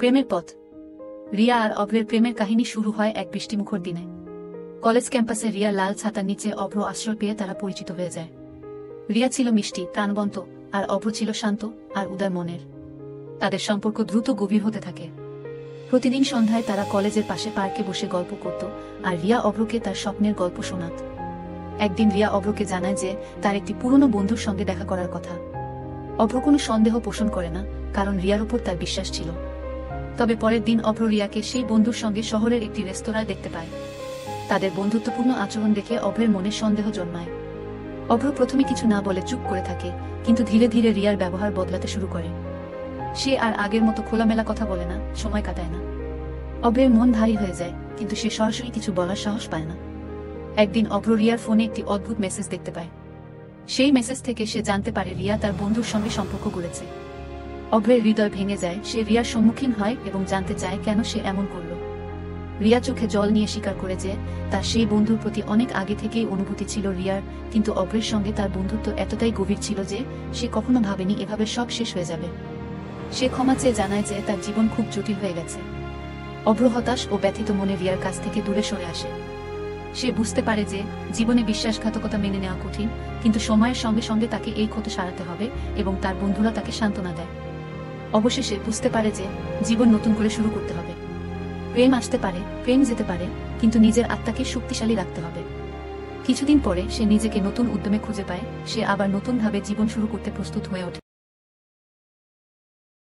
প্রেমের পথ। রিয়া আর অভ্রের প্রেমের কাহিনী শুরু হয় এক বৃষ্টিমুখর দিনে। কলেজ ক্যাম্পাসে রিয়া লাল ছাতার নিচে অভ্র আশ্রয় পেয়ে তারা পরিচিত হয়ে যায়। রিয়া ছিল মিষ্টি, প্রাণবন্ত, আর অভ্র ছিল শান্ত আর উদার মনের। তাদের সম্পর্ক দ্রুত গভীর হতে থাকে। প্রতিদিন সন্ধ্যায় তারা কলেজের পাশে পার্কে বসে গল্প করত, আর রিয়া অভ্রকে তার স্বপ্নের গল্প শোনাত। একদিন রিয়া অভ্রকে জানায় যে তার একটি পুরনো বন্ধুর সঙ্গে দেখা করার কথা। অভ্র কোনো সন্দেহ পোষণ করে না, কারণ রিয়ার উপর তার বিশ্বাস ছিল। তবে পরের দিন অভ্র রিয়াকে সেই বন্ধুর সঙ্গে শহরের একটি রেস্তোরাঁয় দেখতে পায়। তাদের বন্ধুত্বপূর্ণ আচরণ দেখে অভ্রের মনে সন্দেহ জন্মায়। অভ্র প্রথমে কিছু না বলে চুপ করে থাকে, কিন্তু ধীরে ধীরে রিয়ার ব্যবহার বদলাতে শুরু করে। সে আর আগের মতো খোলামেলা কথা বলে না, সময় কাটায় না। অভ্রের মন ভারী হয়ে যায়, কিন্তু সে সরাসরি কিছু বলার সাহস পায় না। একদিন অভ্র রিয়ার ফোনে একটি অদ্ভুত মেসেজ দেখতে পায়। সেই মেসেজ থেকে সে জানতে পারে রিয়া তার বন্ধুর সঙ্গে সম্পর্ক গড়েছে। অভ্রের হৃদয় ভেঙে যায়। সে রিয়ার সম্মুখীন হয় এবং জানতে চায় কেন সে এমন করল। রিয়া চোখে জল নিয়ে স্বীকার করে যে তার সেই বন্ধুর প্রতি অনেক আগে থেকেই অনুভূতি ছিল রিয়ার, কিন্তু অভ্রের সঙ্গে তার বন্ধুত্ব এতটাই গভীর ছিল যে সে কখনো ভাবেনি এভাবে সব শেষ হয়ে যাবে। সে ক্ষমা চেয়ে জানায় যে তার জীবন খুব জটিল হয়ে গেছে। অভ্র হতাশ ও ব্যথিত মনে রিয়ার কাছ থেকে দূরে সরে আসে। সে বুঝতে পারে যে জীবনে বিশ্বাসঘাতকতা মেনে নেওয়া কঠিন, কিন্তু সময়ের সঙ্গে সঙ্গে তাকে এই ক্ষত সারাতে হবে এবং তার বন্ধুরা তাকে সান্ত্বনা দেয়। অবশেষে বুঝতে পারে যে জীবন নতুন করে শুরু করতে হবে। প্রেম আসতে পারে, প্রেম যেতে পারে, কিন্তু নিজের আত্মাকে শক্তিশালী রাখতে হবে। কিছুদিন পরে সে নিজেকে নতুন উদ্যমে খুঁজে পায়। সে আবার নতুনভাবে জীবন শুরু করতে প্রস্তুত হয়ে ওঠে।